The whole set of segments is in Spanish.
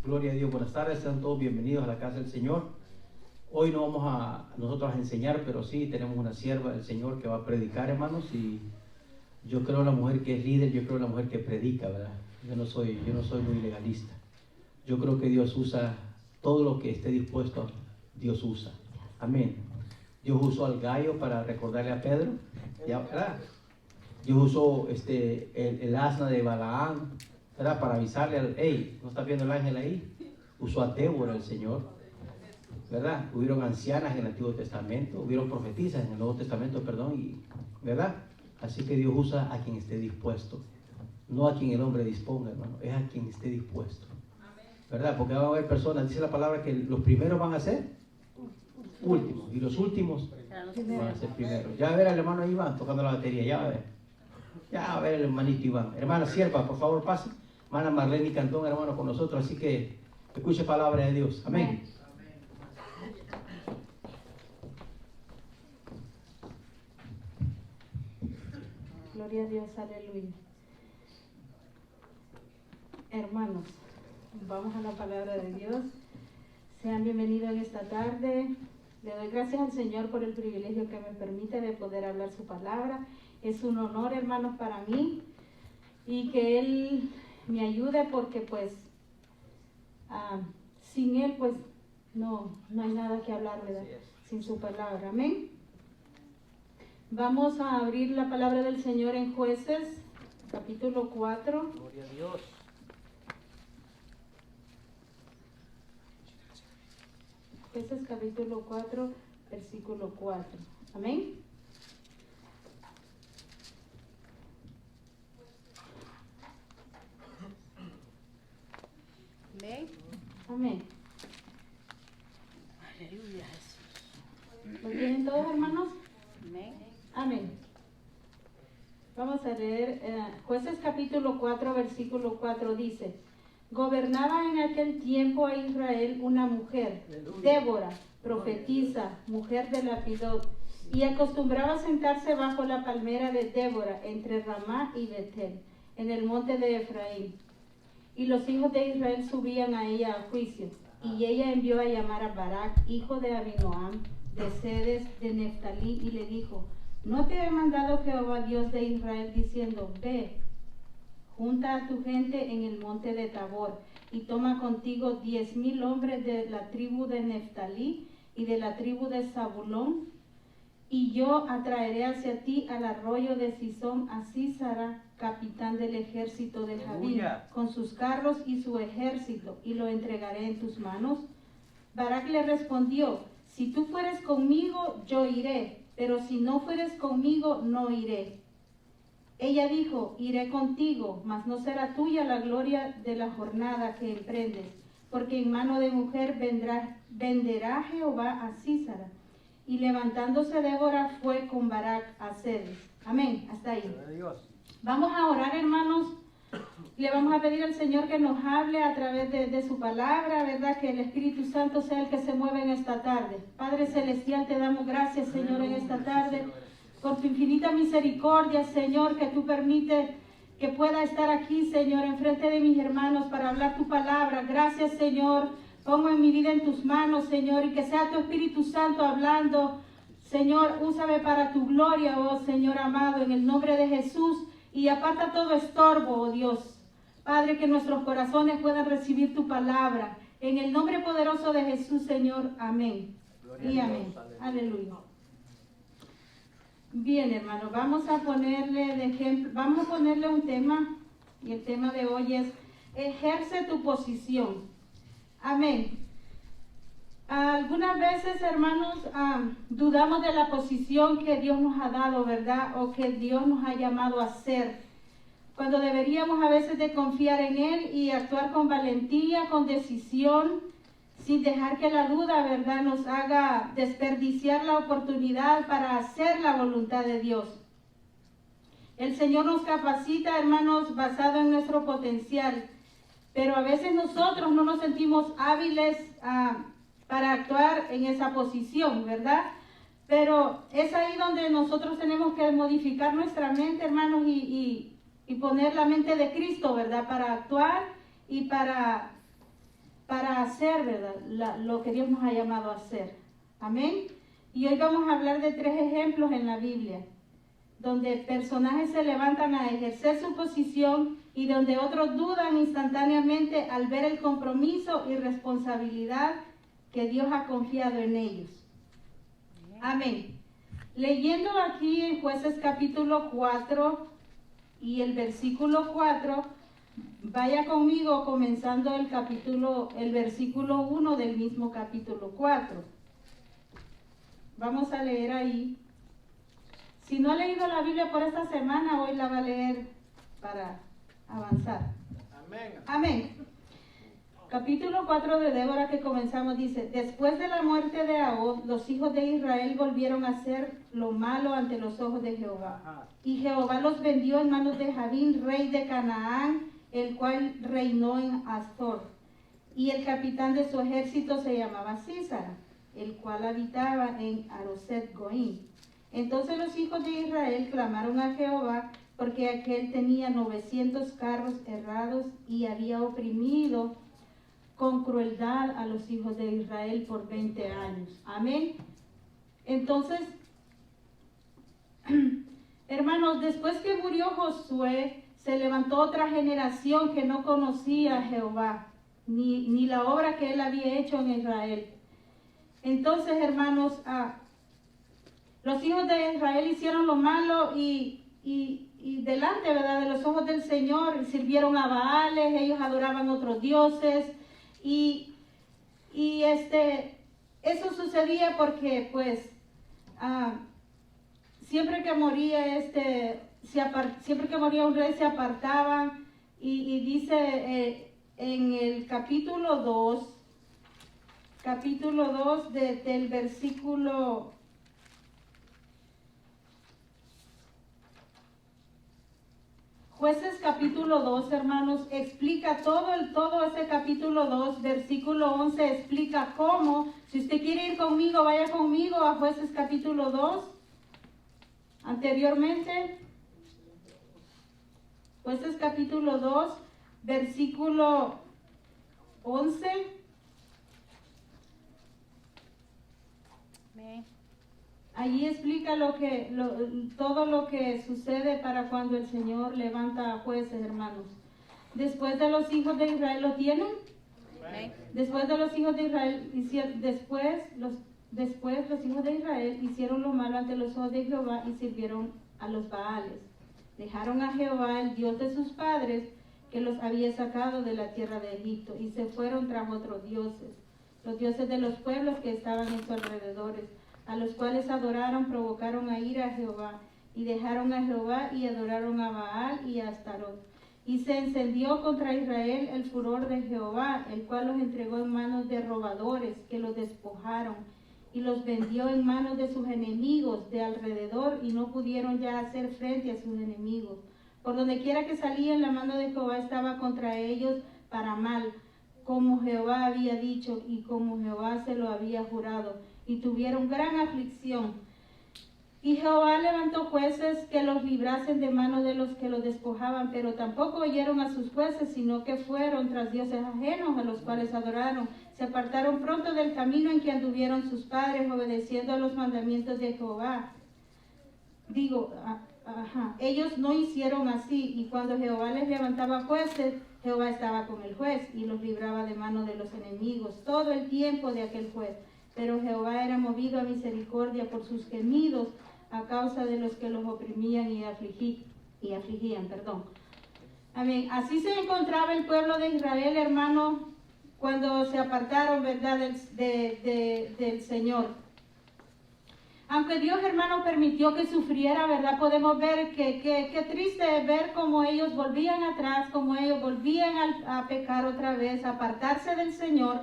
Gloria a Dios, buenas tardes, sean todos bienvenidos a la casa del Señor. Hoy no vamos a nosotros a enseñar, pero sí tenemos una sierva del Señor que va a predicar, hermanos, y yo creo la mujer que es líder, yo creo la mujer que predica, ¿verdad? Yo no soy muy legalista. Yo creo que Dios usa todo lo que esté dispuesto, Dios usa. Amén. Dios usó al gallo para recordarle a Pedro, ¿verdad? Dios usó el asna de Balaam, ¿verdad? Para avisarle al, hey, ¿no estás viendo el ángel ahí? Usó a Débora el Señor, ¿verdad? Hubieron ancianas en el Antiguo Testamento, hubieron profetisas en el Nuevo Testamento, perdón, ¿verdad? Así que Dios usa a quien esté dispuesto, no a quien el hombre disponga, hermano, es a quien esté dispuesto, ¿verdad? Porque va a haber personas, dice la palabra, que los primeros van a ser últimos, y los últimos van a ser primeros. Ya va a ver al hermano Iván tocando la batería, ya va a ver. Ya va a ver el hermanito Iván. Hermana sierva, por favor, pase. Hermana Marlene Cantón, hermano, con nosotros, así que escuche palabra de Dios. Amén. Gloria a Dios, aleluya. Hermanos, vamos a la palabra de Dios. Sean bienvenidos en esta tarde. Le doy gracias al Señor por el privilegio que me permite de poder hablar su palabra. Es un honor, hermanos, para mí, y que Él me ayude porque pues sin Él pues no hay nada que hablar, ¿verdad? Sin su palabra. Amén. Vamos a abrir la palabra del Señor en Jueces, capítulo 4. Gloria a Dios. Jueces, capítulo 4, versículo 4. Amén. Amén. Amén. Aleluya, Jesús. ¿Lo tienen todos, hermanos? Amén. Amén. Vamos a leer Jueces capítulo 4, versículo 4 dice: Gobernaba en aquel tiempo a Israel una mujer, Débora, profetisa, mujer de Lapidot, y acostumbraba sentarse bajo la palmera de Débora entre Ramá y Betel, en el monte de Efraín. Y los hijos de Israel subían a ella a juicio. Y ella envió a llamar a Barak, hijo de Abinoam, de Sedes de Neftalí, y le dijo: ¿No te he mandado Jehová Dios de Israel diciendo, ve, junta a tu gente en el monte de Tabor, y toma contigo 10,000 hombres de la tribu de Neftalí y de la tribu de Zabulón? Y yo atraeré hacia ti al arroyo de Sison a Sísara, capitán del ejército de Jabín, con sus carros y su ejército, y lo entregaré en tus manos. Barak le respondió: si tú fueres conmigo, yo iré, pero si no fueres conmigo, no iré. Ella dijo: iré contigo, mas no será tuya la gloria de la jornada que emprendes, porque en mano de mujer venderá Jehová a Sísara. Y levantándose Débora fue con Barak a Sedes. Amén, hasta ahí. Vamos a orar, hermanos. Le vamos a pedir al Señor que nos hable a través de su palabra, ¿verdad? Que el Espíritu Santo sea el que se mueve en esta tarde. Padre Celestial, te damos gracias, Señor, en esta tarde, por tu infinita misericordia, Señor, que tú permites que pueda estar aquí, Señor, enfrente de mis hermanos para hablar tu palabra. Gracias, Señor. Pongo en mi vida en tus manos, Señor, y que sea tu Espíritu Santo hablando. Señor, úsame para tu gloria, oh Señor amado, en el nombre de Jesús. Y aparta todo estorbo, oh Dios. Padre, que nuestros corazones puedan recibir tu palabra. En el nombre poderoso de Jesús, Señor. Amén. Gloria y amén. Aleluya. Bien, hermano, vamos a ponerle de ejemplo, vamos a ponerle un tema. Y el tema de hoy es: ejerce tu posición. Amén. Algunas veces, hermanos, dudamos de la posición que Dios nos ha dado, ¿verdad? O que Dios nos ha llamado a hacer. Cuando deberíamos a veces de confiar en Él y actuar con valentía, con decisión, sin dejar que la duda, ¿verdad?, nos haga desperdiciar la oportunidad para hacer la voluntad de Dios. El Señor nos capacita, hermanos, basado en nuestro potencial. Pero a veces nosotros no nos sentimos hábiles para actuar en esa posición, ¿verdad? Pero es ahí donde nosotros tenemos que modificar nuestra mente, hermanos, y poner la mente de Cristo, ¿verdad? Para actuar y para hacer, ¿verdad? Lo que Dios nos ha llamado a hacer. Amén. Y hoy vamos a hablar de 3 ejemplos en la Biblia, donde personajes se levantan a ejercer su posición y donde otros dudan instantáneamente al ver el compromiso y responsabilidad que Dios ha confiado en ellos. Amén. Leyendo aquí en Jueces capítulo 4 y el versículo 4, vaya conmigo comenzando el versículo 1 del mismo capítulo 4. Vamos a leer ahí. Si no ha leído la Biblia por esta semana, hoy la va a leer para avanzar. Amén. Amén. Capítulo 4 de Débora que comenzamos dice: Después de la muerte de Ahab, los hijos de Israel volvieron a hacer lo malo ante los ojos de Jehová. Y Jehová los vendió en manos de Jabín, rey de Canaán, el cual reinó en Astor. Y el capitán de su ejército se llamaba Sísara, el cual habitaba en Aroset Goim. Entonces los hijos de Israel clamaron a Jehová, porque aquel tenía 900 carros errados y había oprimido con crueldad a los hijos de Israel por 20 años. Amén. Entonces, hermanos, después que murió Josué, se levantó otra generación que no conocía a Jehová, ni la obra que él había hecho en Israel. Entonces, hermanos, los hijos de Israel hicieron lo malo y delante, ¿verdad?, de los ojos del Señor, sirvieron a Baales, ellos adoraban otros dioses, y eso sucedía porque, pues, siempre que moría un rey se apartaban, y dice en el capítulo 2 del versículo Jueces capítulo 2, hermanos, explica todo ese capítulo 2, versículo 11, explica cómo. Si usted quiere ir conmigo, vaya conmigo a Jueces capítulo 2. Anteriormente, Jueces capítulo 2, versículo 11. Amén. Allí explica todo lo que sucede para cuando el Señor levanta a jueces, hermanos. Después de los hijos de Israel, ¿lo tienen? Amén. Después de los hijos de Israel, después los hijos de Israel hicieron lo malo ante los ojos de Jehová y sirvieron a los Baales. Dejaron a Jehová, el Dios de sus padres, que los había sacado de la tierra de Egipto, y se fueron tras otros dioses, los dioses de los pueblos que estaban en sus alrededores, a los cuales adoraron, provocaron a ira a Jehová, y dejaron a Jehová y adoraron a Baal y a Astarot. Y se encendió contra Israel el furor de Jehová, el cual los entregó en manos de robadores, que los despojaron, y los vendió en manos de sus enemigos de alrededor, y no pudieron ya hacer frente a sus enemigos. Por donde quiera que salían, la mano de Jehová estaba contra ellos para mal, como Jehová había dicho, y como Jehová se lo había jurado, y tuvieron gran aflicción. Y Jehová levantó jueces que los librasen de manos de los que los despojaban, pero tampoco oyeron a sus jueces, sino que fueron tras dioses ajenos, a los cuales adoraron. Se apartaron pronto del camino en que anduvieron sus padres, obedeciendo a los mandamientos de Jehová. Ellos no hicieron así, y cuando Jehová les levantaba jueces, Jehová estaba con el juez, y los libraba de manos de los enemigos todo el tiempo de aquel juez. Pero Jehová era movido a misericordia por sus gemidos a causa de los que los oprimían y afligían. Amén. Así se encontraba el pueblo de Israel, hermano, cuando se apartaron, ¿verdad?, del Señor. Aunque Dios, hermano, permitió que sufriera, ¿verdad? Podemos ver que triste es ver cómo ellos volvían atrás, cómo ellos volvían a pecar otra vez, a apartarse del Señor.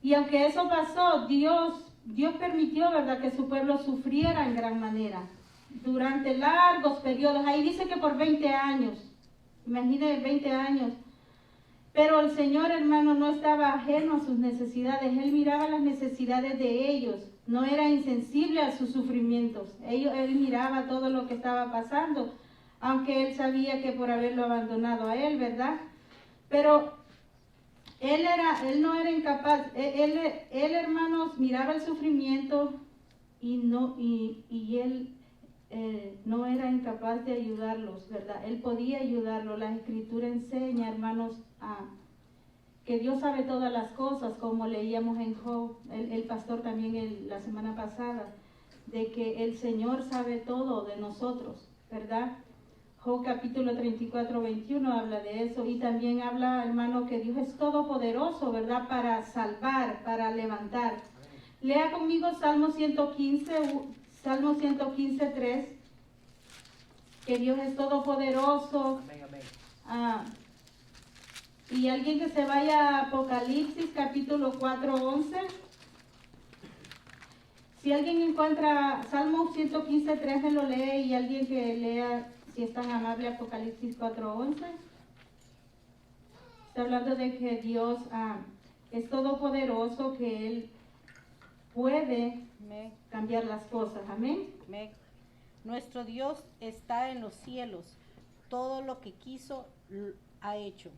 Y aunque eso pasó, Dios permitió, ¿verdad?, que su pueblo sufriera en gran manera, durante largos periodos. Ahí dice que por 20 años, imagínense 20 años. Pero el Señor, hermano, no estaba ajeno a sus necesidades. Él miraba las necesidades de ellos, no era insensible a sus sufrimientos. Él miraba todo lo que estaba pasando, aunque él sabía que por haberlo abandonado a él, ¿verdad? Pero Él no era incapaz, él, hermanos, miraba el sufrimiento y él no era incapaz de ayudarlos, ¿verdad? Él podía ayudarlos. La Escritura enseña, hermanos, que Dios sabe todas las cosas, como leíamos en Job, el pastor también la semana pasada, de que el Señor sabe todo de nosotros, ¿verdad? Job capítulo 34, 21 habla de eso, y también habla, hermano, que Dios es todopoderoso, ¿verdad? Para salvar, para levantar. Lea conmigo Salmo 115, 3, que Dios es todopoderoso. Amén, amén. Y alguien que se vaya a Apocalipsis capítulo 4, 11. Si alguien encuentra Salmo 115, 3, me lo lee, y alguien que lea, si es tan amable, Apocalipsis 4:11. Está hablando de que Dios es todopoderoso, que Él puede Amén. cambiar las cosas. Amén. Amén. Nuestro Dios está en los cielos. Todo lo que quiso ha hecho.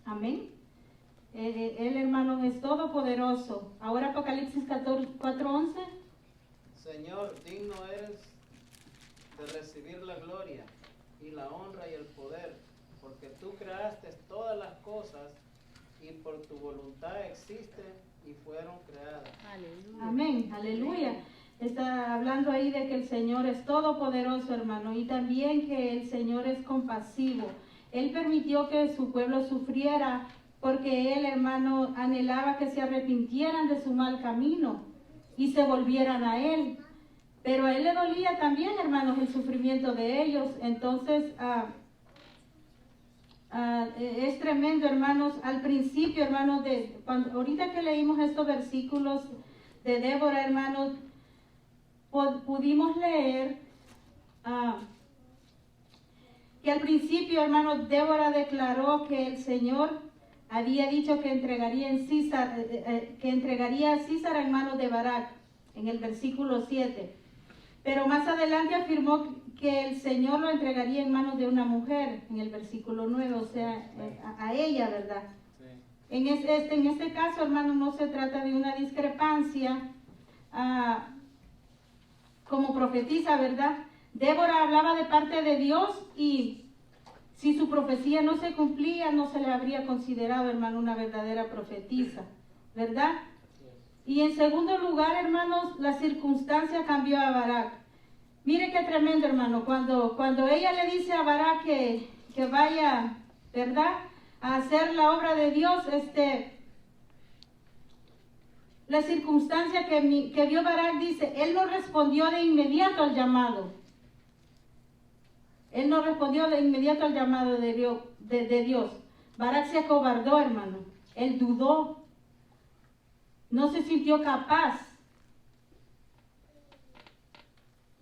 Amén. Él, hermano, es todopoderoso. Ahora Apocalipsis 4:11. Señor, digno eres de recibir la gloria y la honra y el poder, porque tú creaste todas las cosas y por tu voluntad existen y fueron creadas. Aleluya. Amén, aleluya. Está hablando ahí de que el Señor es todopoderoso, hermano, y también que el Señor es compasivo. Él permitió que su pueblo sufriera porque Él, hermano, anhelaba que se arrepintieran de su mal camino y se volvieran a Él. Pero a Él le dolía también, hermanos, el sufrimiento de ellos. Entonces, es tremendo, hermanos. Al principio, hermanos, ahorita que leímos estos versículos de Débora, hermanos, pudimos leer que al principio, hermanos, Débora declaró que el Señor había dicho que entregaría a Císara en manos de Barak, en el versículo 7. Pero más adelante afirmó que el Señor lo entregaría en manos de una mujer, en el versículo 9, o sea, a ella, ¿verdad? Sí. En este caso, hermano, no se trata de una discrepancia como profetisa, ¿verdad? Débora hablaba de parte de Dios, y si su profecía no se cumplía, no se le habría considerado, hermano, una verdadera profetisa, ¿verdad? Y en segundo lugar, hermanos, la circunstancia cambió a Barak. Mire qué tremendo, hermano, cuando ella le dice a Barak que vaya, ¿verdad?, a hacer la obra de Dios, la circunstancia que vio Barak, dice, él no respondió de inmediato al llamado. Él no respondió de inmediato al llamado de Dios. Barak se acobardó, hermano. Él dudó. No se sintió capaz.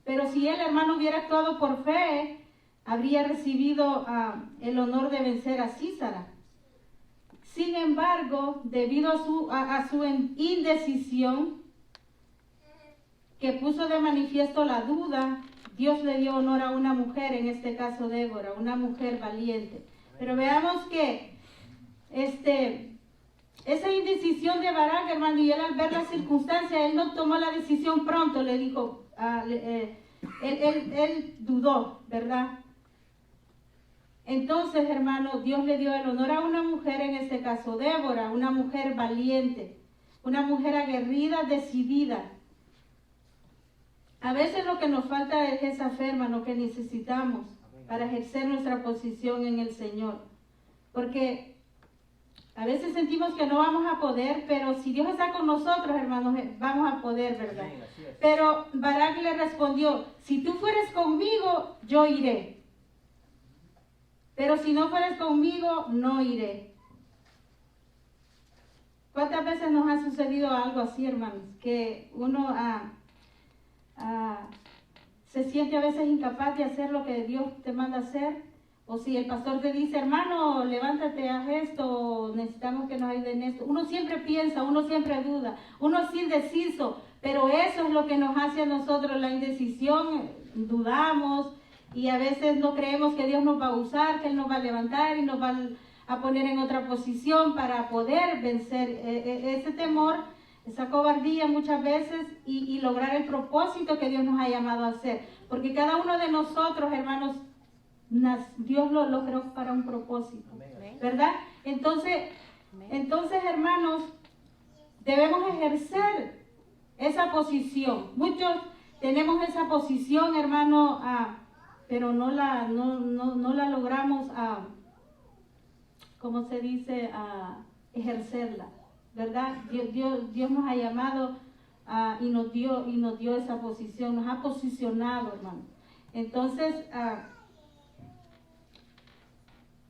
Pero si él, hermano, hubiera actuado por fe, habría recibido el honor de vencer a Císara. Sin embargo, debido a su indecisión, que puso de manifiesto la duda, Dios le dio honor a una mujer, en este caso Débora, una mujer valiente. Pero veamos que esa indecisión de Barak, hermano, y él al ver la circunstancia, él no tomó la decisión pronto, le dijo, él dudó, ¿verdad? Entonces, hermano, Dios le dio el honor a una mujer, en este caso Débora, una mujer valiente, una mujer aguerrida, decidida. A veces lo que nos falta es esa fe, hermano, que necesitamos para ejercer nuestra posición en el Señor. Porque a veces sentimos que no vamos a poder, pero si Dios está con nosotros, hermanos, vamos a poder, ¿verdad? Pero Barak le respondió, si tú fueres conmigo, yo iré. Pero si no fueres conmigo, no iré. ¿Cuántas veces nos ha sucedido algo así, hermanos? Que uno se siente a veces incapaz de hacer lo que Dios te manda hacer. O si el pastor te dice, hermano, levántate, haz esto, necesitamos que nos ayuden en esto. Uno siempre piensa, uno siempre duda, uno es indeciso, pero eso es lo que nos hace a nosotros la indecisión. Dudamos y a veces no creemos que Dios nos va a usar, que Él nos va a levantar y nos va a poner en otra posición para poder vencer ese temor, esa cobardía muchas veces y lograr el propósito que Dios nos ha llamado a hacer. Porque cada uno de nosotros, hermanos, Dios lo creó para un propósito, ¿verdad? Entonces, hermanos, debemos ejercer esa posición. Muchos tenemos esa posición, hermano, pero no la logramos, ¿cómo se dice? Ejercerla, ¿verdad? Dios nos ha llamado y nos dio esa posición, nos ha posicionado, hermano. Entonces,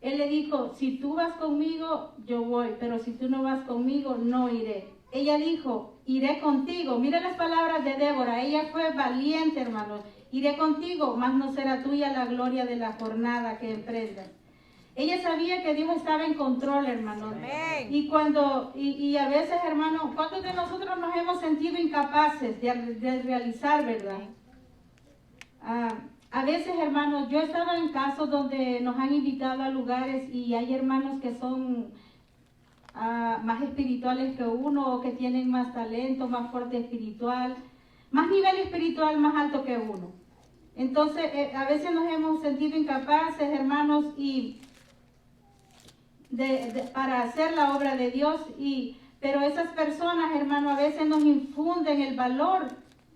Él le dijo, si tú vas conmigo, yo voy, pero si tú no vas conmigo, no iré. Ella dijo, iré contigo. Mira las palabras de Débora, ella fue valiente, hermano. Iré contigo, mas no será tuya la gloria de la jornada que emprendas. Ella sabía que Dios estaba en control, hermano. Amén. Y a veces, hermano, ¿cuántos de nosotros nos hemos sentido incapaces de realizar, verdad? A veces, hermanos, yo he estado en casos donde nos han invitado a lugares y hay hermanos que son más espirituales que uno, o que tienen más talento, más fuerte espiritual, más nivel espiritual más alto que uno. Entonces, a veces nos hemos sentido incapaces, hermanos, y para hacer la obra de Dios, pero esas personas, hermano, a veces nos infunden el valor,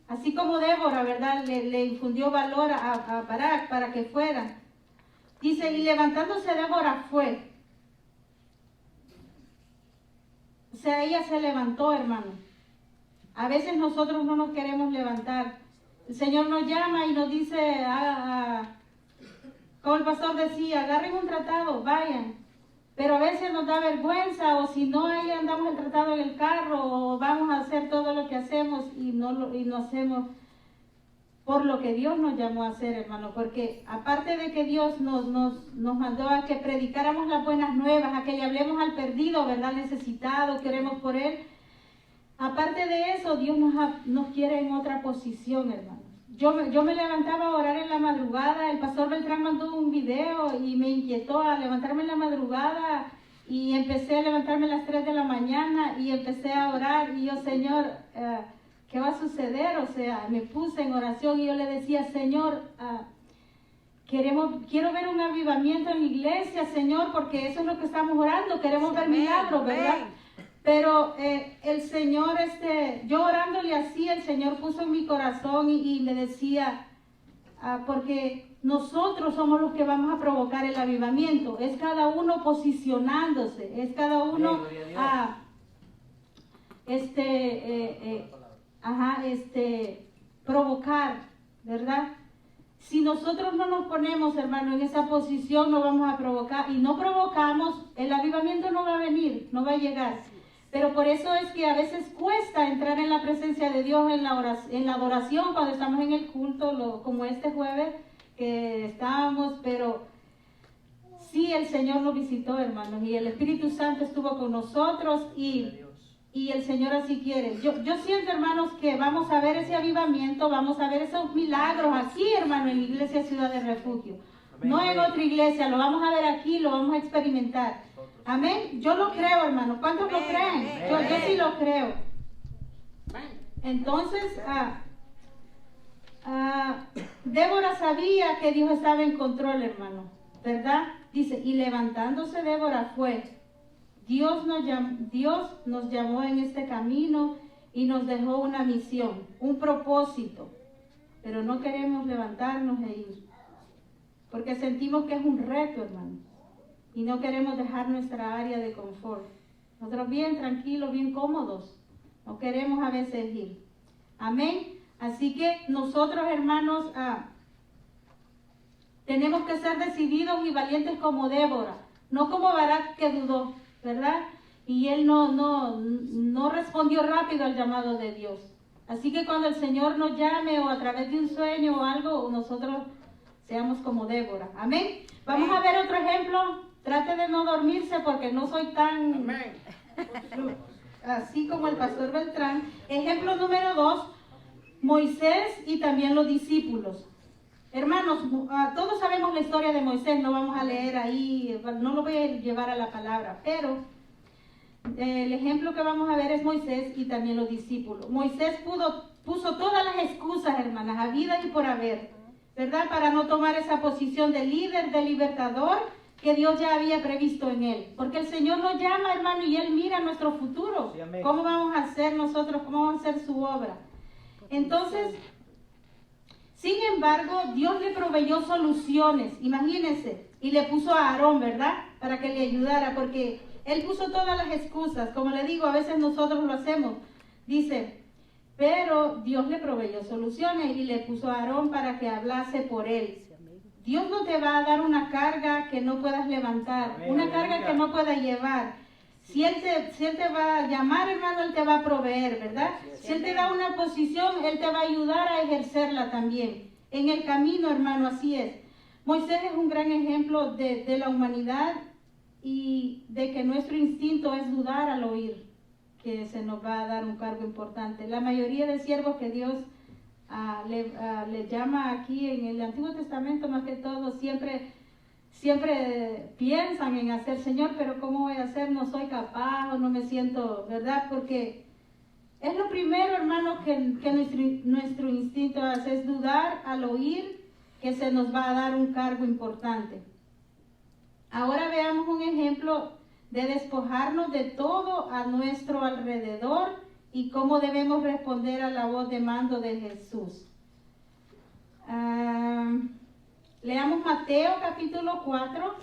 así como Débora, ¿verdad? Le infundió valor a Barak para que fuera. Dice, y levantándose Débora fue. O sea, ella se levantó, hermano. A veces nosotros no nos queremos levantar. El Señor nos llama y nos dice, como el pastor decía, agarren un tratado, vayan. Pero a veces nos da vergüenza, o si no, ahí andamos el tratado en el carro, o vamos a hacer todo lo que hacemos y no hacemos por lo que Dios nos llamó a hacer, hermano. Porque aparte de que Dios nos mandó a que predicáramos las buenas nuevas, a que le hablemos al perdido, ¿verdad? Necesitado, que oremos por él. Aparte de eso, Dios nos quiere en otra posición, hermano. Yo me levantaba a orar en la madrugada, el pastor Beltrán mandó un video y me inquietó a levantarme en la madrugada y empecé a levantarme a las 3 de la mañana y empecé a orar y yo, Señor, ¿qué va a suceder? O sea, me puse en oración y yo le decía, Señor, quiero ver un avivamiento en la iglesia, Señor, porque eso es lo que estamos orando, queremos ver milagros, ¿verdad? Pero el Señor, yo orándole así, el Señor puso en mi corazón y me decía, porque nosotros somos los que vamos a provocar el avivamiento, es cada uno posicionándose, es cada uno provocar, ¿verdad? Si nosotros no nos ponemos, hermano, en esa posición, no vamos a provocar, y no provocamos, el avivamiento no va a venir, no va a llegar. Pero por eso es que a veces cuesta entrar en la presencia de Dios en la adoración, cuando estamos en el culto, como este jueves que estábamos, pero sí el Señor nos visitó, hermanos, y el Espíritu Santo estuvo con nosotros y el Señor así quiere. Yo siento, hermanos, que vamos a ver ese avivamiento, vamos a ver esos milagros aquí, hermano, en la iglesia Ciudad de Refugio. No en otra iglesia, lo vamos a ver aquí, lo vamos a experimentar. Amén. Yo lo creo, hermano. ¿Cuántos lo creen? Yo sí lo creo. Entonces, Débora sabía que Dios estaba en control, hermano, ¿verdad? Dice, y levantándose Débora fue. Dios nos llamó en este camino y nos dejó una misión, un propósito. Pero no queremos levantarnos e ir, porque sentimos que es un reto, hermano. Y no queremos dejar nuestra área de confort. Nosotros bien tranquilos, bien cómodos. No queremos a veces ir. Amén. Así que nosotros, hermanos, tenemos que ser decididos y valientes como Débora. No como Barak, que dudó, ¿verdad? Y él no respondió rápido al llamado de Dios. Así que cuando el Señor nos llame o a través de un sueño o algo, nosotros seamos como Débora. Amén. Vamos a ver otro ejemplo. Trate de no dormirse porque no soy tan así como el pastor Beltrán. Ejemplo número 2, Moisés y también los discípulos. Hermanos, todos sabemos la historia de Moisés, no vamos a leer ahí, no lo voy a llevar a la palabra, pero el ejemplo que vamos a ver es Moisés y también los discípulos. Moisés puso todas las excusas, hermanas, a vida y por haber, ¿verdad? Para no tomar esa posición de líder, de libertador que Dios ya había previsto en él. Porque el Señor nos llama, hermano, y Él mira nuestro futuro. Sí, amén. ¿Cómo vamos a hacer nosotros? ¿Cómo vamos a hacer su obra? Entonces, sin embargo, Dios le proveyó soluciones, imagínense, y le puso a Aarón, ¿verdad? Para que le ayudara, porque él puso todas las excusas. Como le digo, a veces nosotros lo hacemos. Dice, pero Dios le proveyó soluciones y le puso a Aarón para que hablase por él. Dios no te va a dar una carga que no puedas levantar, Amén, una carga aleluya. que no puedas llevar. Si él te va a llamar, hermano, Él te va a proveer, ¿verdad? Si Él te da una posición, Él te va a ayudar a ejercerla también. En el camino, hermano, así es. Moisés es un gran ejemplo de la humanidad y de que nuestro instinto es dudar al oír que se nos va a dar un cargo importante. La mayoría de siervos que Dios le llama aquí en el Antiguo Testamento, más que todo, siempre piensan en hacer, Señor, pero ¿cómo voy a hacer? No soy capaz o no me siento, ¿verdad? Porque es lo primero, hermano, que nuestro instinto hace, es dudar al oír que se nos va a dar un cargo importante. Ahora veamos un ejemplo de despojarnos de todo a nuestro alrededor y cómo debemos responder a la voz de mando de Jesús. Leamos Mateo capítulo 4.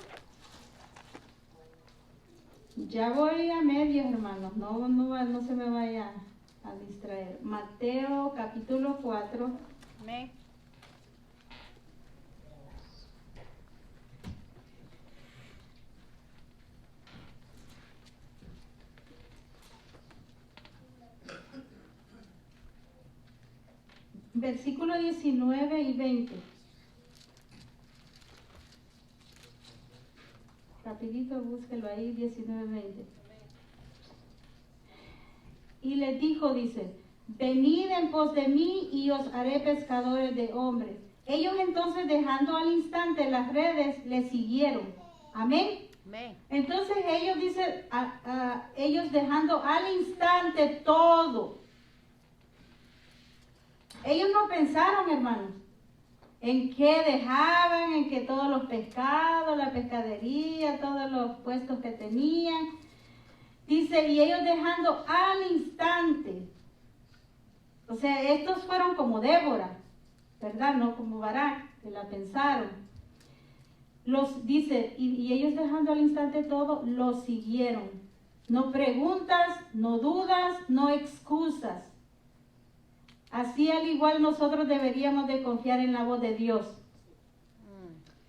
Ya voy a medias, hermanos, no se me vaya a distraer. Mateo capítulo 4. Amén. Versículo 19 y 20. Rapidito, búsquelo ahí, 19, 20. Y les dijo, dice, venid en pos de mí y os haré pescadores de hombres. Ellos entonces, dejando al instante las redes, le siguieron. Amén. Amén. Entonces ellos dicen, ellos dejando al instante todo. Ellos no pensaron, hermanos, en qué dejaban, en que todos los pescados, la pescadería, todos los puestos que tenían. Dice, y ellos dejando al instante. O sea, estos fueron como Débora, ¿verdad? No como Barak, que la pensaron. Dice, y ellos dejando al instante todo, los siguieron. No preguntas, no dudas, no excusas. Así al igual nosotros deberíamos de confiar en la voz de Dios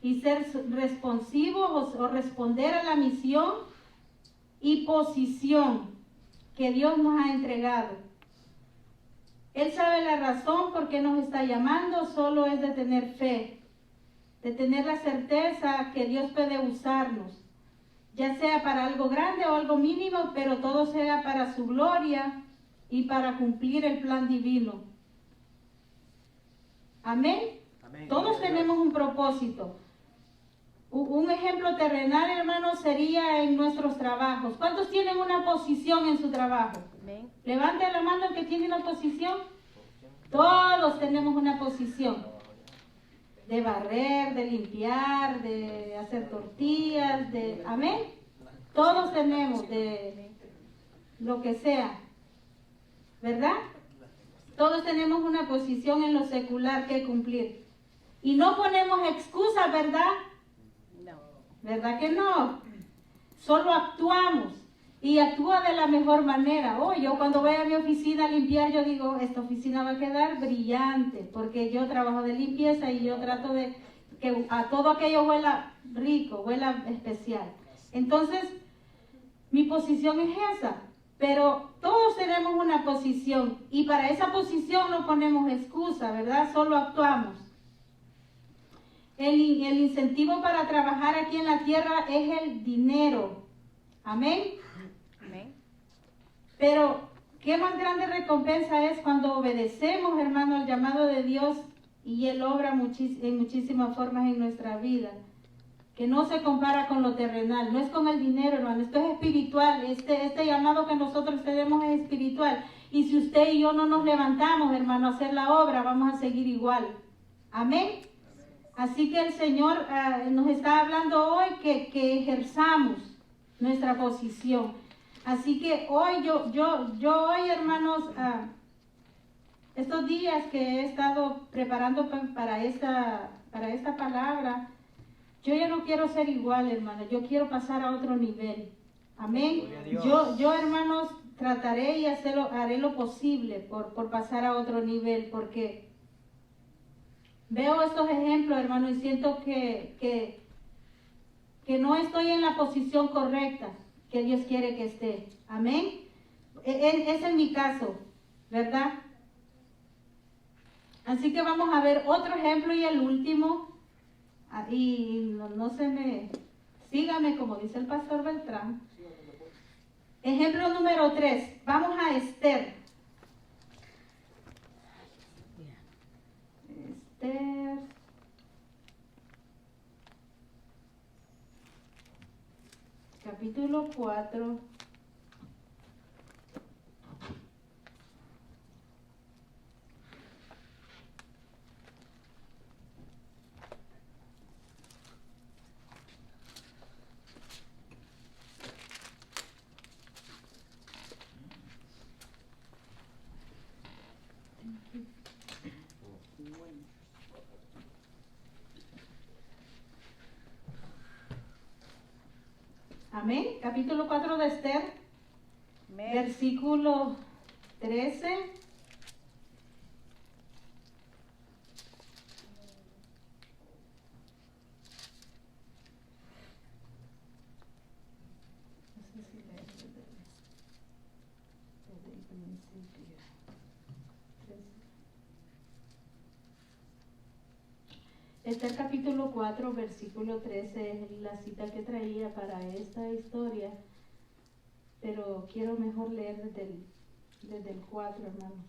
y ser responsivos o responder a la misión y posición que Dios nos ha entregado. Él sabe la razón por qué nos está llamando, solo es de tener fe, de tener la certeza que Dios puede usarnos, ya sea para algo grande o algo mínimo, pero todo sea para su gloria y para cumplir el plan divino. Amén. Amén. Todos tenemos un propósito. Un ejemplo terrenal, hermano, sería en nuestros trabajos. ¿Cuántos tienen una posición en su trabajo? Amén. Levante la mano el que tiene una posición. Todos tenemos una posición. De barrer, de limpiar, de hacer tortillas, amén. Todos tenemos de lo que sea. ¿Verdad? Todos tenemos una posición en lo secular que cumplir. Y no ponemos excusas, ¿verdad? No. ¿Verdad que no? Solo actuamos. Y actúa de la mejor manera. Yo cuando voy a mi oficina a limpiar, yo digo, esta oficina va a quedar brillante. Porque yo trabajo de limpieza y yo trato de que a todo aquello huela rico, huela especial. Entonces, mi posición es esa. Pero todos tenemos una posición y para esa posición no ponemos excusa, ¿verdad? Solo actuamos. El incentivo para trabajar aquí en la tierra es el dinero. Amén. Amén. Pero, ¿qué más grande recompensa es cuando obedecemos, hermano, al llamado de Dios y Él obra en muchísimas formas en nuestra vida, que no se compara con lo terrenal, no es con el dinero, hermano, esto es espiritual, este llamado que nosotros tenemos es espiritual, y si usted y yo no nos levantamos, hermano, a hacer la obra, vamos a seguir igual. Amén. Así que el Señor nos está hablando hoy que ejerzamos nuestra posición. Así que hoy yo hoy, hermanos, estos días que he estado preparando para esta palabra, yo ya no quiero ser igual, hermano, yo quiero pasar a otro nivel. Amén. Yo, hermanos, trataré y haré lo posible por pasar a otro nivel, porque veo estos ejemplos, hermano, y siento que no estoy en la posición correcta que Dios quiere que esté. Amén. Ese es mi caso, ¿verdad? Así que vamos a ver otro ejemplo y el último. Y no se me... Sígame, como dice el pastor Beltrán. Ejemplo número 3. Vamos a Esther. Esther. Capítulo 4. Amén. Capítulo 4 de Esther, Amén. versículo 13. No sé si leer desde el principio. 13. Esther capítulo 4, versículo 13 es la cita que traía para esta historia, pero quiero mejor leer desde el 4, hermanos.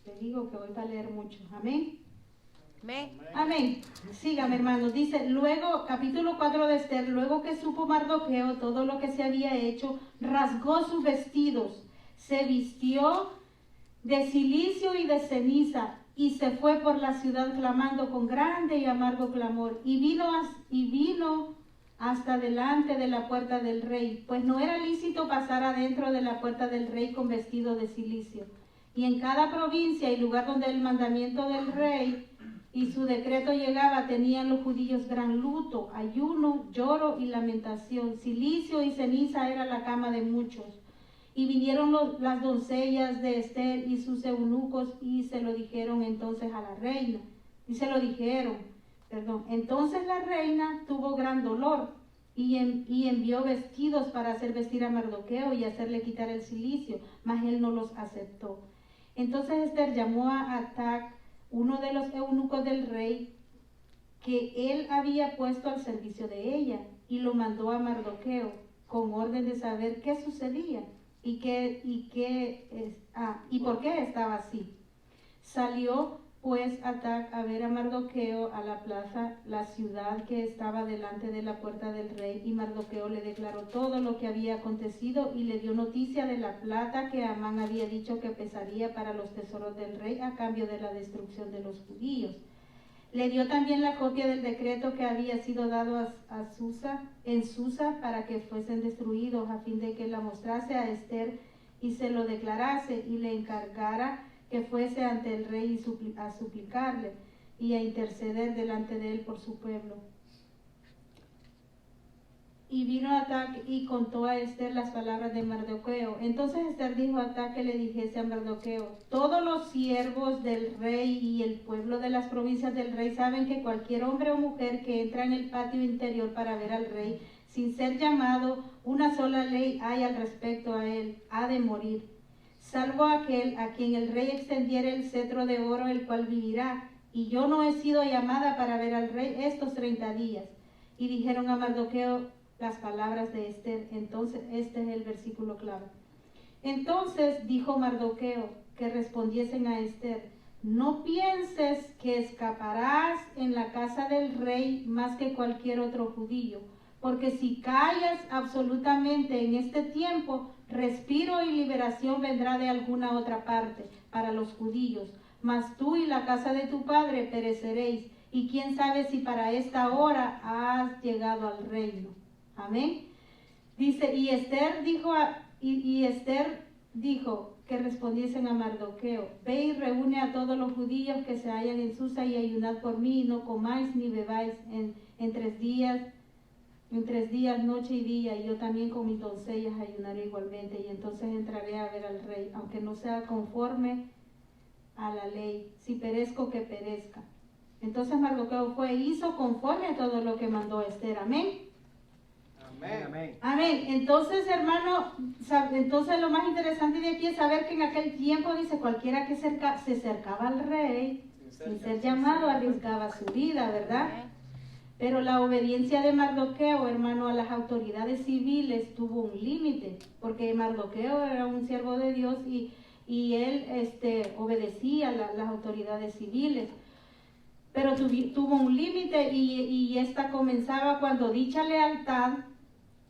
Le digo que voy a leer mucho. Amén. Amén. Amén. Sígame, hermanos. Dice, luego, capítulo 4 de Esther, luego que supo Mardoqueo todo lo que se había hecho, rasgó sus vestidos, se vistió de cilicio y de ceniza, y se fue por la ciudad clamando con grande y amargo clamor, y vino hasta delante de la puerta del rey, pues no era lícito pasar adentro de la puerta del rey con vestido de cilicio. Y en cada provincia y lugar donde el mandamiento del rey y su decreto llegaba, tenían los judíos gran luto, ayuno, lloro y lamentación. Cilicio y ceniza era la cama de muchos. Y vinieron las doncellas de Esther y sus eunucos y se lo dijeron entonces a la reina. Entonces la reina tuvo gran dolor y envió vestidos para hacer vestir a Mardoqueo y hacerle quitar el cilicio, mas él no los aceptó. Entonces Esther llamó a Atac, uno de los eunucos del rey, que él había puesto al servicio de ella, y lo mandó a Mardoqueo con orden de saber qué sucedía y por qué estaba así. Salió pues Atac a ver a Mardoqueo a la plaza, la ciudad que estaba delante de la puerta del rey, y Mardoqueo le declaró todo lo que había acontecido y le dio noticia de la plata que Amán había dicho que pesaría para los tesoros del rey a cambio de la destrucción de los judíos. Le dio también la copia del decreto que había sido dado en Susa para que fuesen destruidos, a fin de que la mostrase a Esther y se lo declarase, y le encargara que fuese ante el rey a suplicarle y a interceder delante de él por su pueblo. Y vino Atac y contó a Esther las palabras de Mardoqueo. Entonces Esther dijo a Atac que le dijese a Mardoqueo: todos los siervos del rey y el pueblo de las provincias del rey saben que cualquier hombre o mujer que entra en el patio interior para ver al rey, sin ser llamado, una sola ley hay al respecto a él: ha de morir, salvo aquel a quien el rey extendiere el cetro de oro, el cual vivirá. Y yo no he sido llamada para ver al rey estos 30 días. Y dijeron a Mardoqueo las palabras de Esther. Entonces, este es el versículo clave. Entonces dijo Mardoqueo que respondiesen a Esther: no pienses que escaparás en la casa del rey más que cualquier otro judío, porque si callas absolutamente en este tiempo, respiro y liberación vendrá de alguna otra parte para los judíos, mas tú y la casa de tu padre pereceréis, y quién sabe si para esta hora has llegado al reino. Amén. Dice, y Esther dijo que respondiesen a Mardoqueo: ve y reúne a todos los judíos que se hallan en Susa y ayunad por mí, y no comáis ni bebáis en 3 días, noche y día, y yo también con mis doncellas ayunaré igualmente, y entonces entraré a ver al rey, aunque no sea conforme a la ley, si perezco que perezca. Entonces Mardoqueo fue e hizo conforme a todo lo que mandó Esther. Amén. Amén. Amén. Amén. Entonces, hermano, entonces lo más interesante de aquí es saber que en aquel tiempo, dice, cualquiera que se acercaba al rey, sin ser llamado, arriesgaba su vida, ¿verdad? Pero la obediencia de Mardoqueo, hermano, a las autoridades civiles tuvo un límite, porque Mardoqueo era un siervo de Dios y él obedecía a las autoridades civiles. Pero tuvo un límite y esta comenzaba cuando dicha lealtad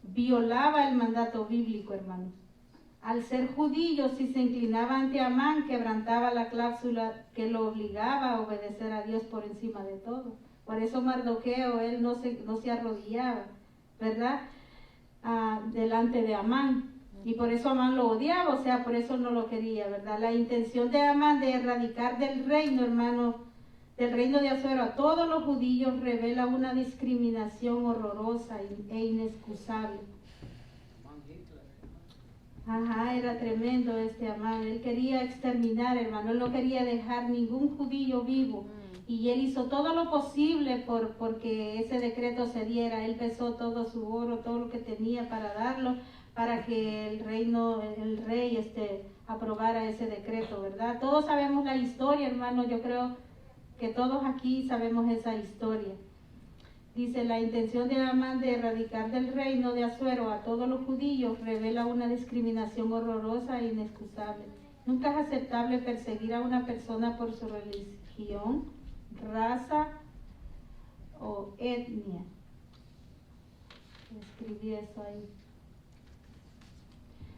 violaba el mandato bíblico, hermanos. Al ser judío, si se inclinaba ante Amán, quebrantaba la cláusula que lo obligaba a obedecer a Dios por encima de todo. Por eso Mardoqueo, él no se arrodillaba, ¿verdad? Delante de Amán. Y por eso Amán lo odiaba, o sea, por eso no lo quería, ¿verdad? La intención de Amán de erradicar del reino, hermanos, del reino de Asuero a todos los judíos, revela una discriminación horrorosa e inexcusable. Ajá, era tremendo Amán. Él quería exterminar, hermano. Él no quería dejar ningún judío vivo. Y él hizo todo lo posible porque ese decreto se diera. Él pesó todo su oro, todo lo que tenía para darlo, para que el rey aprobara ese decreto, ¿verdad? Todos sabemos la historia, hermano. Yo creo que todos aquí sabemos esa historia. Dice, la intención de Amán de erradicar del reino de Asuero a todos los judíos revela una discriminación horrorosa e inexcusable. Nunca es aceptable perseguir a una persona por su religión, raza o etnia. Escribí eso ahí.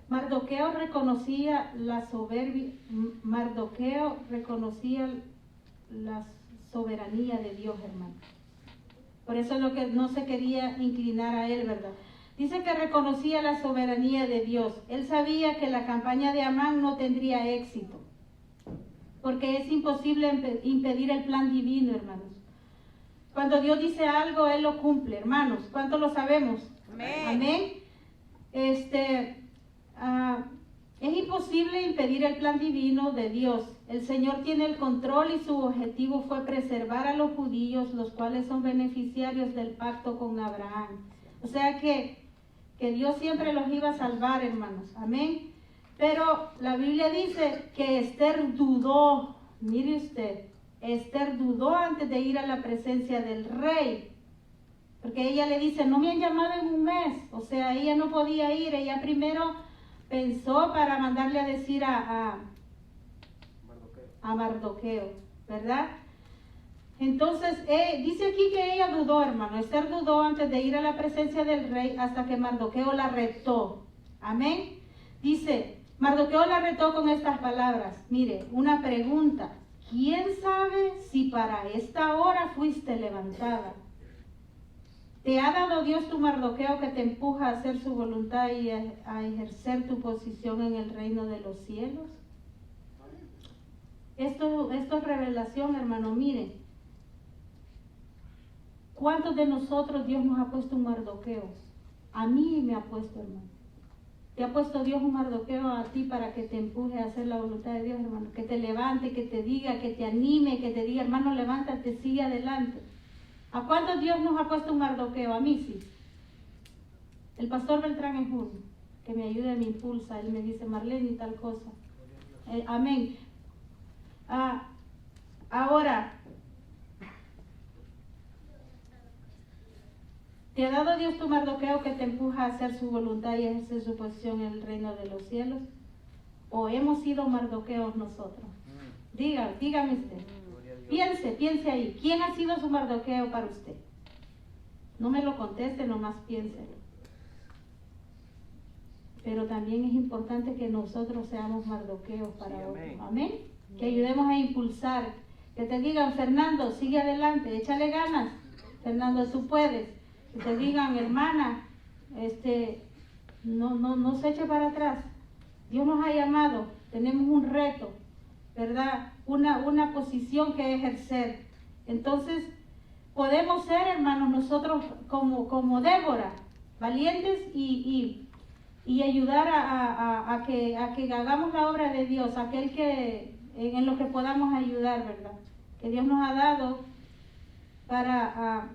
Mardoqueo reconocía la soberanía de Dios, hermano. Por eso es lo que no se quería inclinar a él, ¿verdad? Dice que reconocía la soberanía de Dios. Él sabía que la campaña de Amán no tendría éxito, porque es imposible impedir el plan divino, hermanos. Cuando Dios dice algo, Él lo cumple, hermanos. ¿Cuánto lo sabemos? Amén. Es imposible impedir el plan divino de Dios. El Señor tiene el control y su objetivo fue preservar a los judíos, los cuales son beneficiarios del pacto con Abraham. O sea que Dios siempre los iba a salvar, hermanos. Amén. Pero la Biblia dice que Esther dudó. Mire usted, Esther dudó antes de ir a la presencia del rey. Porque ella le dice, no me han llamado en un mes. O sea, ella no podía ir. Ella primero pensó para mandarle a decir a Mardoqueo, ¿verdad? Entonces, dice aquí que ella dudó, hermano. Esther dudó antes de ir a la presencia del rey hasta que Mardoqueo la retó. Amén. Dice, Mardoqueo la retó con estas palabras. Mire, una pregunta. ¿Quién sabe si para esta hora fuiste levantada? ¿Te ha dado Dios tu Mardoqueo que te empuja a hacer su voluntad y a ejercer tu posición en el reino de los cielos? Esto es revelación, hermano. Miren, ¿cuántos de nosotros Dios nos ha puesto un Mardoqueo? A mí me ha puesto, hermano. ¿Te ha puesto Dios un Mardoqueo a ti para que te empuje a hacer la voluntad de Dios, hermano? Que te levante, que te diga, que te anime, que te diga, hermano, levántate, sigue adelante. ¿A cuántos Dios nos ha puesto un Mardoqueo? A mí sí. El pastor Beltrán es uno, que me ayuda y me impulsa. Él me dice, Marlene y tal cosa. Amén. Ahora, ¿te ha dado Dios tu Mardoqueo que te empuja a hacer su voluntad y ejercer su posición en el reino de los cielos? ¿O hemos sido Mardoqueos nosotros? Dígame usted. Piense ahí. ¿Quién ha sido su Mardoqueo para usted? No me lo conteste, nomás piénselo. Pero también es importante que nosotros seamos Mardoqueos para otros. Amén. Que ayudemos a impulsar. Que te digan, Fernando, sigue adelante, échale ganas. Fernando, tú puedes. Que te digan, hermana, no se eche para atrás. Dios nos ha llamado, tenemos un reto, ¿verdad? Una posición que ejercer. Entonces, podemos ser, hermanos, nosotros como Débora, valientes y ayudar a que hagamos la obra de Dios, aquel que en lo que podamos ayudar, ¿verdad? Que Dios nos ha dado para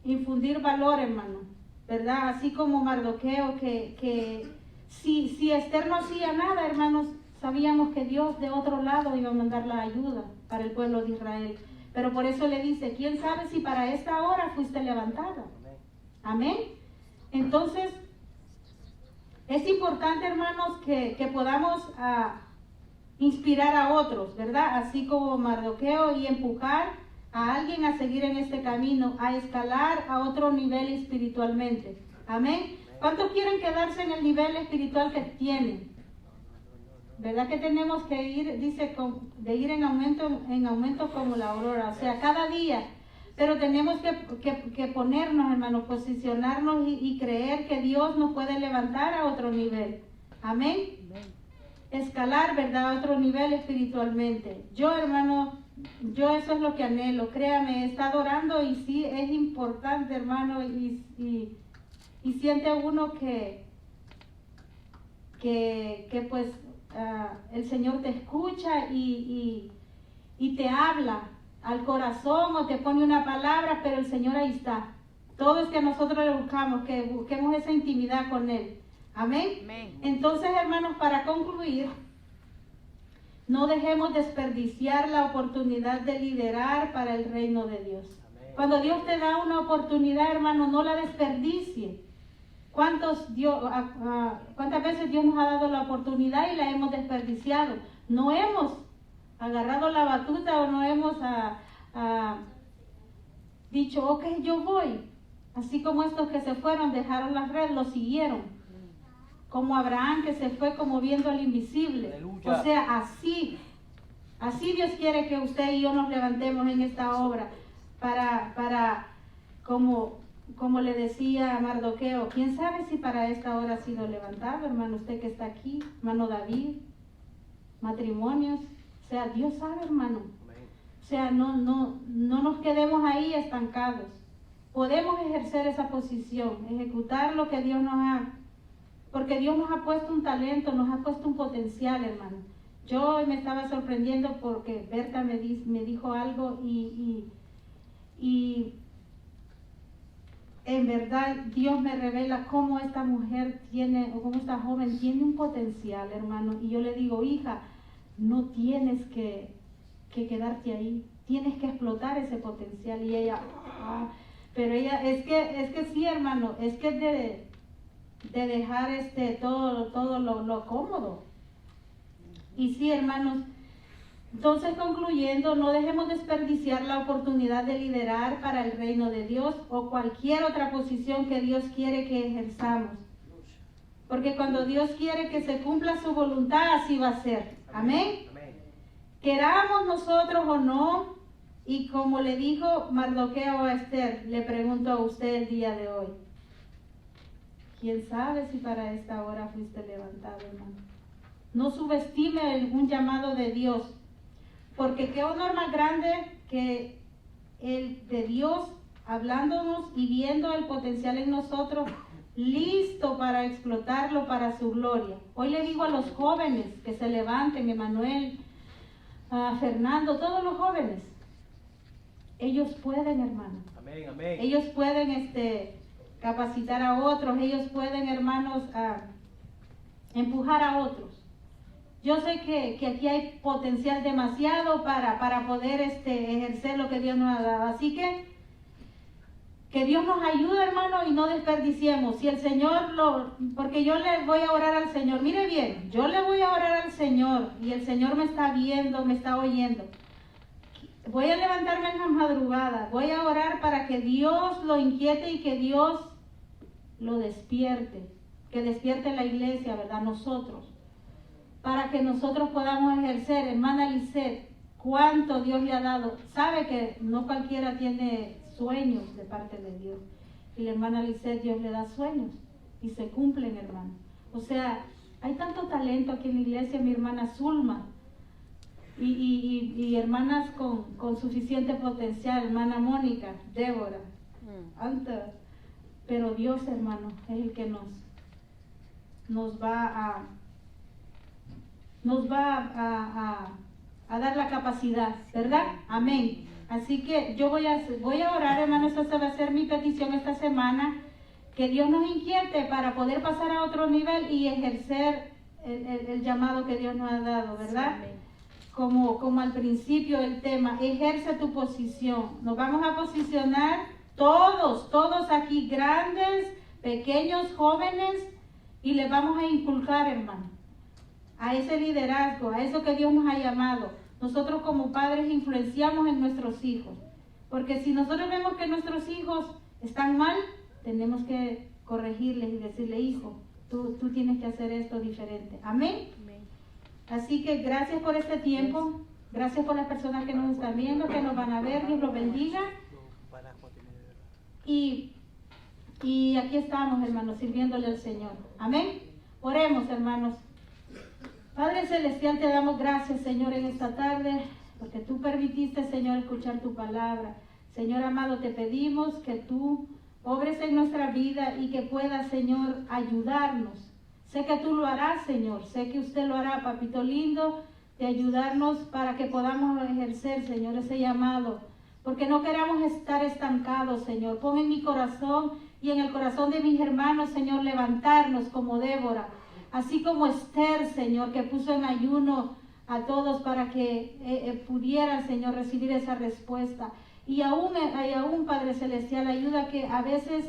infundir valor, hermano, ¿verdad? Así como Mardoqueo, que si Esther no hacía nada, hermanos, sabíamos que Dios de otro lado iba a mandar la ayuda para el pueblo de Israel. Pero por eso le dice, ¿quién sabe si para esta hora fuiste levantada? Amén. Entonces, es importante, hermanos, que podamos inspirar a otros, ¿verdad? Así como Mardoqueo, y empujar a alguien a seguir en este camino, a escalar a otro nivel espiritualmente. Amén. ¿Cuántos quieren quedarse en el nivel espiritual que tienen? ¿Verdad que tenemos que ir, dice, de ir en aumento como la aurora? O sea, cada día. Pero tenemos que ponernos, hermanos, posicionarnos y creer que Dios nos puede levantar a otro nivel. Amén. Escalar, ¿verdad? A otro nivel espiritualmente. Yo, hermano, eso es lo que anhelo. Créame, he estado orando y sí, es importante, hermano, y siente uno que pues el Señor te escucha y te habla al corazón o te pone una palabra, pero el Señor ahí está. Todo es que nosotros le buscamos, que busquemos esa intimidad con Él. Amén. Entonces, hermanos, para concluir, no dejemos desperdiciar la oportunidad de liderar para el reino de Dios. Amén. Cuando Dios te da una oportunidad, hermano, no la desperdicie. ¿Cuántas veces Dios nos ha dado la oportunidad y la hemos desperdiciado? No hemos agarrado la batuta o no hemos dicho, ok, yo voy. Así como estos que se fueron, dejaron la red, lo siguieron. Como Abraham, que se fue como viendo al invisible. Aleluya. O sea, así Dios quiere que usted y yo nos levantemos en esta obra para como le decía a Mardoqueo, ¿quién sabe si para esta hora ha sido levantado, hermano? Usted que está aquí, hermano David, matrimonios, o sea, Dios sabe, hermano. O sea, no nos quedemos ahí estancados. Podemos ejercer esa posición, ejecutar lo que Dios nos ha, porque Dios nos ha puesto un talento, nos ha puesto un potencial, hermano. Yo me estaba sorprendiendo porque Berta me dijo algo y en verdad Dios me revela cómo esta mujer tiene, o cómo esta joven tiene un potencial, hermano. Y yo le digo, hija, no tienes que quedarte ahí, tienes que explotar ese potencial. Y ella, pero ella, es que sí, hermano, es que de dejar todo lo cómodo. Y sí, hermanos, entonces concluyendo, no dejemos desperdiciar la oportunidad de liderar para el reino de Dios o cualquier otra posición que Dios quiere que ejerzamos. Porque cuando Dios quiere que se cumpla su voluntad, así va a ser. Amén. Queramos nosotros o no, y como le dijo Mardoqueo a Esther, le pregunto a usted el día de hoy, ¿quién sabe si para esta hora fuiste levantado, hermano? No subestime un llamado de Dios, porque qué honor más grande que el de Dios hablándonos y viendo el potencial en nosotros, listo para explotarlo para su gloria. Hoy le digo a los jóvenes que se levanten, Emanuel, a Fernando, todos los jóvenes, ellos pueden, hermano. Amén, amén. Ellos pueden capacitar a otros, ellos pueden, hermanos, empujar a otros. Yo sé que aquí hay potencial demasiado para poder ejercer lo que Dios nos ha dado. Así que Que Dios nos ayude, hermano, y no desperdiciemos. Si el Señor porque yo le voy a orar al Señor. Mire bien, yo le voy a orar al Señor y el Señor me está viendo, me está oyendo. Voy a levantarme en la madrugada, voy a orar para que Dios lo inquiete y que Dios lo despierte. Que despierte la iglesia, ¿verdad? Nosotros. Para que nosotros podamos ejercer, hermana Lisette, cuánto Dios le ha dado. Sabe que no cualquiera tiene sueños de parte de Dios. Y la hermana Lisette, Dios le da sueños y se cumplen, hermano. O sea, hay tanto talento aquí en la iglesia, mi hermana Zulma y hermanas con suficiente potencial, hermana Mónica, Débora, Anta. Pero Dios, hermano, es el que nos va a dar la capacidad, ¿verdad? Amén. Así que yo voy a orar, hermanos, esa va a ser mi petición esta semana, que Dios nos inquiete para poder pasar a otro nivel y ejercer el llamado que Dios nos ha dado, ¿verdad? Como al principio el tema, ejerce tu posición. Nos vamos a posicionar todos aquí, grandes, pequeños, jóvenes, y les vamos a inculcar, hermano, a ese liderazgo, a eso que Dios nos ha llamado. Nosotros como padres influenciamos en nuestros hijos, porque si nosotros vemos que nuestros hijos están mal, tenemos que corregirles y decirle, hijo, tú tienes que hacer esto diferente. Amén. Amén. Así que gracias por este tiempo, gracias por las personas que nos están viendo, que nos van a ver, Dios los bendiga. Y aquí estamos, hermanos, sirviéndole al Señor. Amén. Oremos, hermanos. Padre Celestial, te damos gracias, Señor, en esta tarde, porque tú permitiste, Señor, escuchar tu palabra. Señor amado, te pedimos que tú obres en nuestra vida y que puedas, Señor, ayudarnos. Sé que tú lo harás, Señor. Sé que usted lo hará, papito lindo, de ayudarnos para que podamos ejercer, Señor, ese llamado. Porque no queramos estar estancados, Señor. Pon en mi corazón y en el corazón de mis hermanos, Señor, levantarnos como Débora. Así como Esther, Señor, que puso en ayuno a todos para que pudieran, Señor, recibir esa respuesta. Y aún, Padre Celestial, ayuda que a veces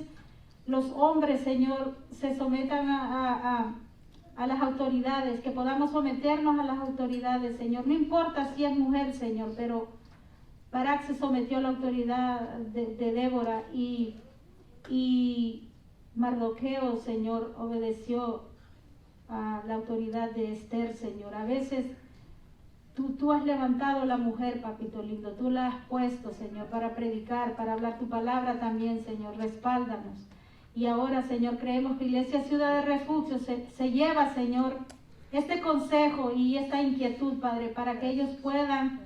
los hombres, Señor, se sometan a las autoridades, que podamos someternos a las autoridades, Señor. No importa si es mujer, Señor, pero Barak se sometió a la autoridad de Débora y Mardoqueo, Señor, obedeció a la autoridad de Esther, Señor. A veces tú has levantado a la mujer, papito lindo, tú la has puesto, Señor, para predicar, para hablar tu palabra también, Señor. Respáldanos. Y ahora, Señor, creemos que Iglesia Ciudad de Refugio se lleva, Señor, este consejo y esta inquietud, Padre, para que ellos puedan,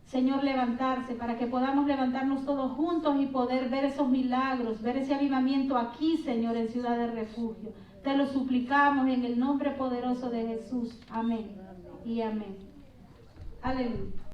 Señor, levantarse, para que podamos levantarnos todos juntos y poder ver esos milagros, ver ese avivamiento aquí, Señor, en Ciudad de Refugio. Te lo suplicamos en el nombre poderoso de Jesús. Amén y amén. Aleluya.